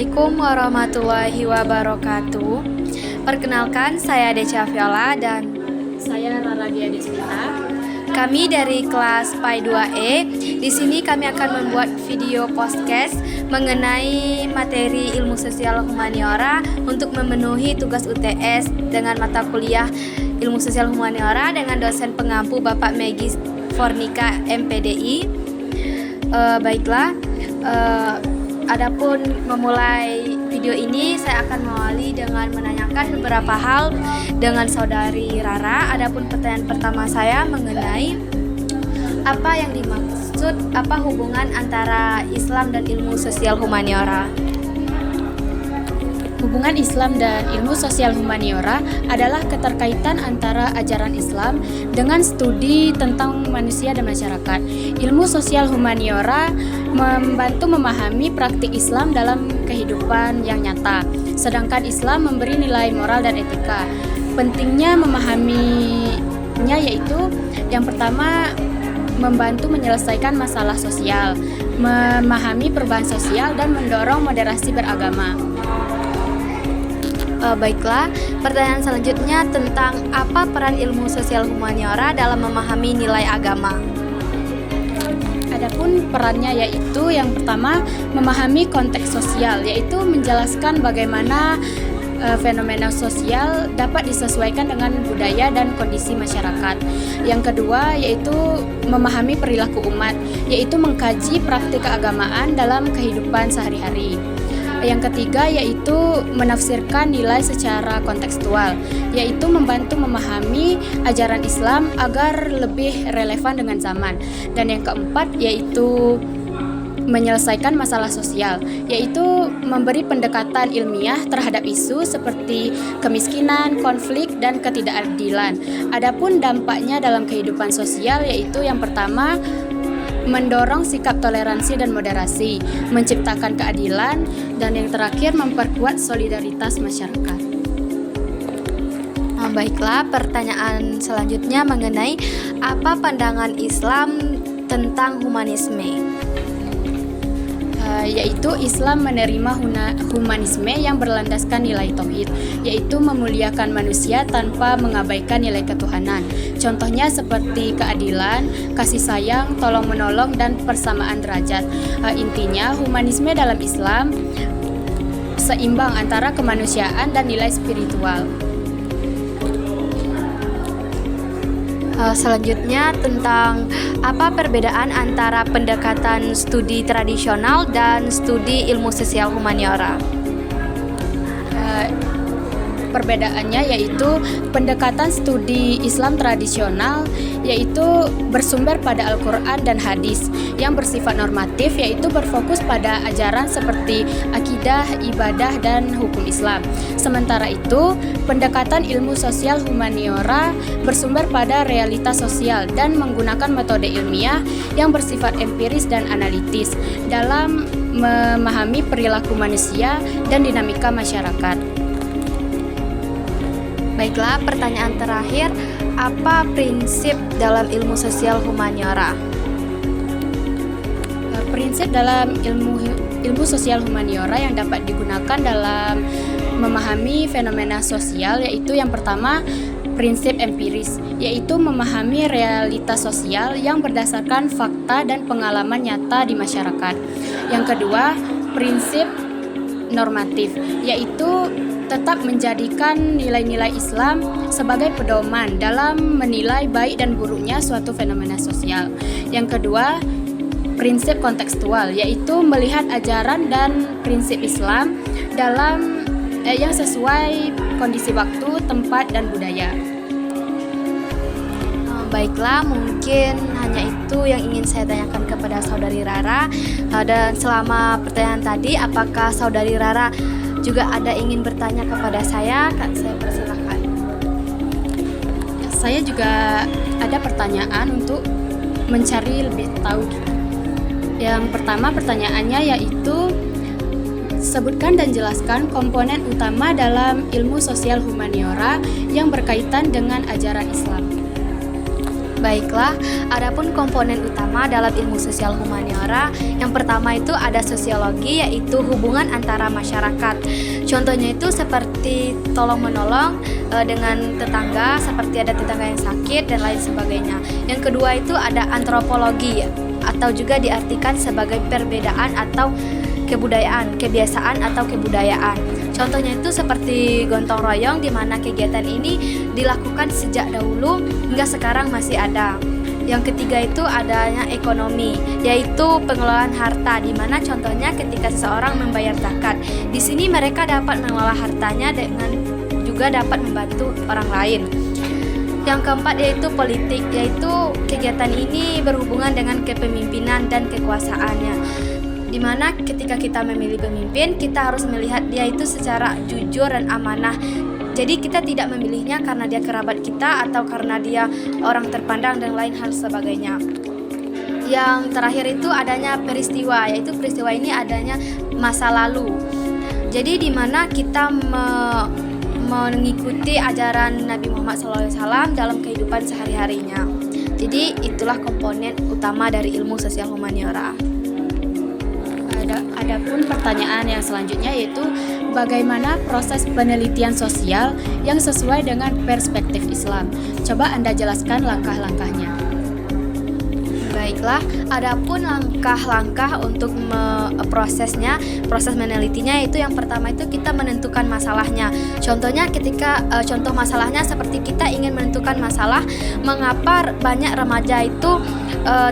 Assalamualaikum warahmatullahi wabarakatuh. Perkenalkan, saya Deca Viola dan Saya Rara Dia Deswita. kami dari kelas PAI 2E. Di sini kami akan membuat video podcast mengenai materi ilmu sosial humaniora untuk memenuhi tugas UTS dengan mata kuliah ilmu sosial humaniora dengan dosen pengampu Bapak Meggy Fornika MPDI. Adapun memulai video ini saya akan mengawali dengan menanyakan beberapa hal dengan saudari Rara. Adapun pertanyaan pertama saya mengenai apa yang dimaksud, apa hubungan antara Islam dan ilmu sosial humaniora? Hubungan Islam dan ilmu sosial humaniora adalah keterkaitan antara ajaran Islam dengan studi tentang manusia dan masyarakat. Ilmu sosial humaniora membantu memahami praktik Islam dalam kehidupan yang nyata, sedangkan Islam memberi nilai moral dan etika. Pentingnya memahaminya yaitu yang pertama, membantu menyelesaikan masalah sosial, memahami perubahan sosial, dan mendorong moderasi beragama. Baiklah, pertanyaan selanjutnya tentang apa peran ilmu sosial humaniora dalam memahami nilai agama. Adapun perannya yaitu yang pertama, memahami konteks sosial, yaitu menjelaskan bagaimana fenomena sosial dapat disesuaikan dengan budaya dan kondisi masyarakat. Yang kedua yaitu memahami perilaku umat, yaitu mengkaji praktik keagamaan dalam kehidupan sehari-hari. Yang ketiga yaitu menafsirkan nilai secara kontekstual, yaitu membantu memahami ajaran Islam agar lebih relevan dengan zaman. Dan yang keempat yaitu menyelesaikan masalah sosial, yaitu memberi pendekatan ilmiah terhadap isu seperti kemiskinan, konflik, dan ketidakadilan. Adapun dampaknya dalam kehidupan sosial yaitu yang pertama, mendorong sikap toleransi dan moderasi, menciptakan keadilan, dan yang terakhir memperkuat solidaritas masyarakat. Baiklah, pertanyaan selanjutnya mengenai apa pandangan Islam tentang humanisme. Yaitu Islam menerima humanisme yang berlandaskan nilai tauhid, yaitu memuliakan manusia tanpa mengabaikan nilai ketuhanan. Contohnya seperti keadilan, kasih sayang, tolong menolong, dan persamaan derajat. Intinya humanisme dalam Islam seimbang antara kemanusiaan dan nilai spiritual. Selanjutnya tentang apa perbedaan antara pendekatan studi tradisional dan studi ilmu sosial humaniora. Perbedaannya yaitu pendekatan studi Islam tradisional yaitu bersumber pada Al-Quran dan hadis yang bersifat normatif, yaitu berfokus pada ajaran seperti akidah, ibadah, dan hukum Islam. Sementara itu, pendekatan ilmu sosial humaniora bersumber pada realitas sosial dan menggunakan metode ilmiah yang bersifat empiris dan analitis dalam memahami perilaku manusia dan dinamika masyarakat. Baiklah, pertanyaan terakhir, apa prinsip dalam ilmu sosial humaniora? Prinsip dalam ilmu sosial humaniora yang dapat digunakan dalam memahami fenomena sosial yaitu yang pertama, prinsip empiris, yaitu memahami realitas sosial yang berdasarkan fakta dan pengalaman nyata di masyarakat. Yang kedua, prinsip normatif, yaitu tetap menjadikan nilai-nilai Islam sebagai pedoman dalam menilai baik dan buruknya suatu fenomena sosial. Yang kedua, prinsip kontekstual, yaitu melihat ajaran dan prinsip Islam dalam yang sesuai kondisi waktu, tempat, dan budaya. Baiklah, mungkin hanya itu yang ingin saya tanyakan kepada saudari Rara. Dan selama pertanyaan tadi, apakah saudari Rara juga ada ingin bertanya kepada saya? Saya persilakan. Saya juga ada pertanyaan untuk mencari lebih tahu. Yang pertama pertanyaannya yaitu sebutkan dan jelaskan komponen utama dalam ilmu sosial humaniora yang berkaitan dengan ajaran Islam. Baiklah, adapun komponen utama dalam ilmu sosial humaniora, yang pertama itu ada sosiologi, yaitu hubungan antara masyarakat. Contohnya itu seperti tolong-menolong dengan tetangga, seperti ada tetangga yang sakit dan lain sebagainya. Yang kedua itu ada antropologi, atau juga diartikan sebagai perbedaan atau kebudayaan, kebiasaan atau kebudayaan. Contohnya itu seperti gotong royong, di mana kegiatan ini dilakukan sejak dahulu hingga sekarang masih ada. Yang ketiga itu adanya ekonomi, yaitu pengelolaan harta, di mana contohnya ketika seseorang membayar zakat. Di sini mereka dapat mengelola hartanya dengan juga dapat membantu orang lain. Yang keempat yaitu politik, yaitu kegiatan ini berhubungan dengan kepemimpinan dan kekuasaannya, di mana ketika kita memilih pemimpin, kita harus melihat dia itu secara jujur dan amanah. Jadi kita tidak memilihnya karena dia kerabat kita atau karena dia orang terpandang dan lain hal sebagainya. Yang terakhir itu adanya peristiwa, yaitu peristiwa ini adanya masa lalu. Jadi di mana kita mengikuti ajaran Nabi Muhammad SAW dalam kehidupan sehari-harinya. Jadi itulah komponen utama dari ilmu sosial humaniora. Adapun pertanyaan yang selanjutnya yaitu bagaimana proses penelitian sosial yang sesuai dengan perspektif Islam. Coba Anda jelaskan langkah-langkahnya. Baiklah, adapun langkah-langkah untuk proses menelitinya, itu yang pertama itu kita menentukan masalahnya. Contohnya contoh masalahnya seperti kita ingin menentukan masalah mengapa banyak remaja itu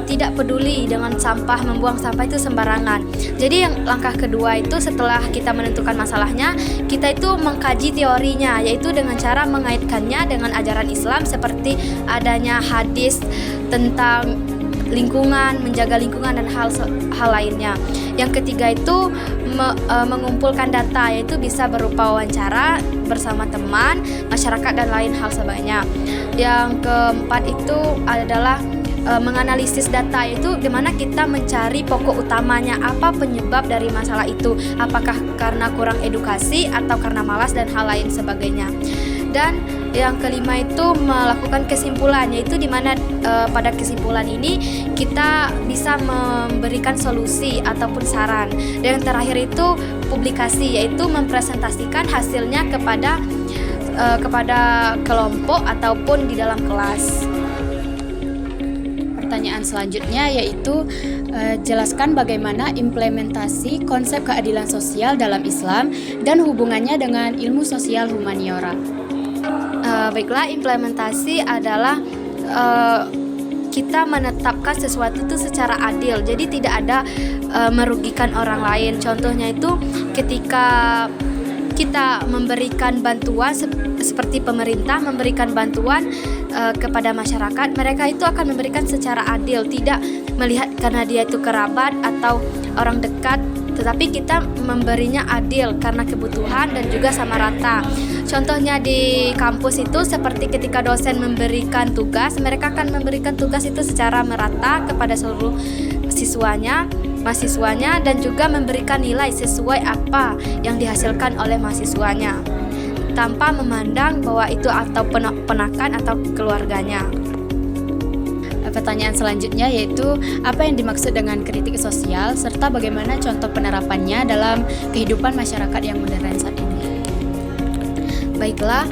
tidak peduli dengan sampah, membuang sampah itu sembarangan. Jadi yang langkah kedua itu setelah kita menentukan masalahnya, kita itu mengkaji teorinya, yaitu dengan cara mengaitkannya dengan ajaran Islam seperti adanya hadis tentang lingkungan, menjaga lingkungan dan hal lainnya. Yang ketiga itu mengumpulkan data, yaitu bisa berupa wawancara bersama teman, masyarakat dan lain hal sebagainya. Yang keempat itu adalah menganalisis data, itu dimana kita mencari pokok utamanya, apa penyebab dari masalah itu, apakah karena kurang edukasi atau karena malas dan hal lain sebagainya. Dan yang kelima itu melakukan kesimpulan, yaitu dimana pada kesimpulan ini kita bisa memberikan solusi ataupun saran. Dan yang terakhir itu publikasi, yaitu mempresentasikan hasilnya kepada kelompok ataupun di dalam kelas. Pertanyaan selanjutnya yaitu jelaskan bagaimana implementasi konsep keadilan sosial dalam Islam dan hubungannya dengan ilmu sosial humaniora. Baiklah, implementasi adalah kita menetapkan sesuatu itu secara adil, jadi tidak ada merugikan orang lain. Contohnya itu ketika kita memberikan bantuan seperti pemerintah memberikan bantuan kepada masyarakat, mereka itu akan memberikan secara adil, tidak melihat karena dia itu kerabat atau orang dekat, tetapi kita memberinya adil karena kebutuhan dan juga sama rata. Contohnya di kampus itu seperti ketika dosen memberikan tugas, mereka akan memberikan tugas itu secara merata kepada seluruh mahasiswanya dan juga memberikan nilai sesuai apa yang dihasilkan oleh mahasiswanya, tanpa memandang bahwa itu atau ponakan atau keluarganya. Pertanyaan selanjutnya yaitu apa yang dimaksud dengan kritik sosial serta bagaimana contoh penerapannya dalam kehidupan masyarakat yang modern saat ini. Baiklah,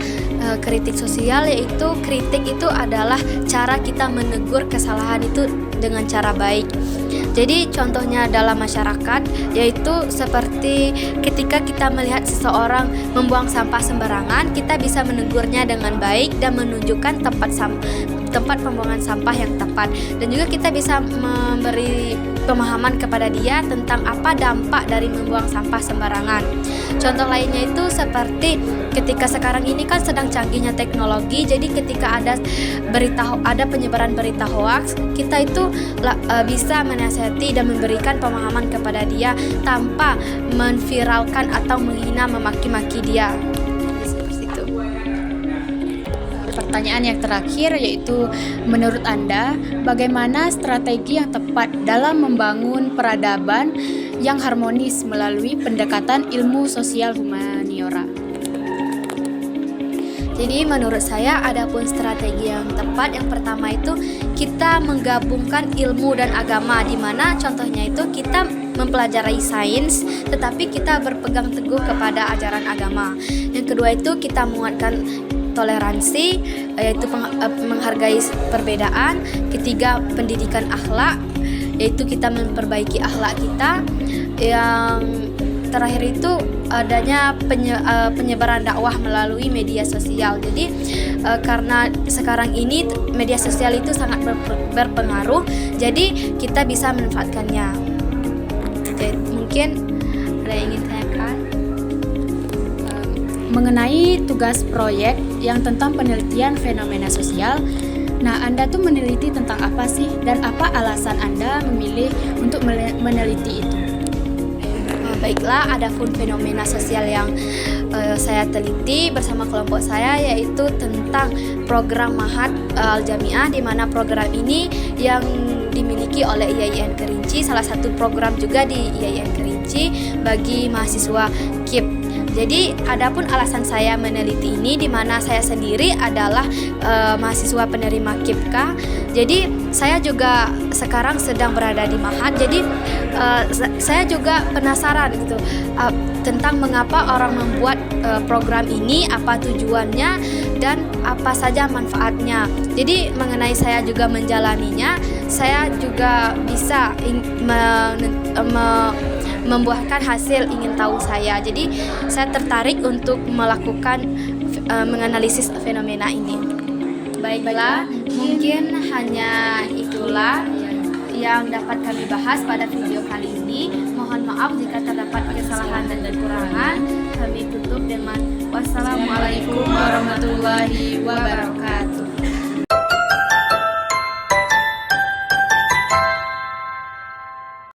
kritik sosial yaitu kritik itu adalah cara kita menegur kesalahan itu dengan cara baik. Jadi contohnya dalam masyarakat yaitu seperti ketika kita melihat seseorang membuang sampah sembarangan, kita bisa menegurnya dengan baik dan menunjukkan tempat pembuangan sampah yang tepat, dan juga kita bisa memberi pemahaman kepada dia tentang apa dampak dari membuang sampah sembarangan. Contoh lainnya itu seperti ketika sekarang ini kan sedang canggihnya teknologi, jadi ketika ada penyebaran berita hoaks, kita itu bisa menasihati dan memberikan pemahaman kepada dia tanpa menviralkan atau menghina memaki-maki dia. Pertanyaan yang terakhir yaitu menurut Anda bagaimana strategi yang tepat dalam membangun peradaban yang harmonis melalui pendekatan ilmu sosial humaniora? Jadi menurut saya adapun strategi yang tepat yang pertama itu kita menggabungkan ilmu dan agama, di mana contohnya itu kita mempelajari sains tetapi kita berpegang teguh kepada ajaran agama. Yang kedua itu kita menguatkan toleransi, yaitu menghargai perbedaan. Ketiga, pendidikan akhlak, yaitu kita memperbaiki akhlak kita. Yang terakhir itu adanya penyebaran dakwah melalui media sosial. Jadi karena sekarang ini media sosial itu sangat berpengaruh, jadi kita bisa memanfaatkannya. Jadi, mungkin ada yang ingin tanyakan mengenai tugas proyek yang tentang penelitian fenomena sosial. Nah, Anda tuh meneliti tentang apa sih, dan apa alasan Anda memilih untuk meneliti itu? Baiklah, adapun fenomena sosial yang saya teliti bersama kelompok saya yaitu tentang program Mahat Al-Jamiah, di mana program ini yang dimiliki oleh IAIN Kerinci, salah satu program juga di IAIN Kerinci bagi mahasiswa KIP. Jadi adapun alasan saya meneliti ini, di mana saya sendiri adalah mahasiswa penerima KIPK. Jadi saya juga sekarang sedang berada di Mahat. Jadi saya juga penasaran gitu tentang mengapa orang membuat program ini, apa tujuannya dan apa saja manfaatnya. Jadi mengenai saya juga menjalaninya, saya juga bisa membuahkan hasil ingin tahu saya. Jadi saya tertarik untuk melakukan menganalisis fenomena ini. Baiklah, mungkin hanya itulah yang dapat kami bahas pada video kali ini. Mohon maaf jika terdapat kesalahan dan kekurangan. Kami tutup dengan wassalamualaikum warahmatullahi wabarakatuh.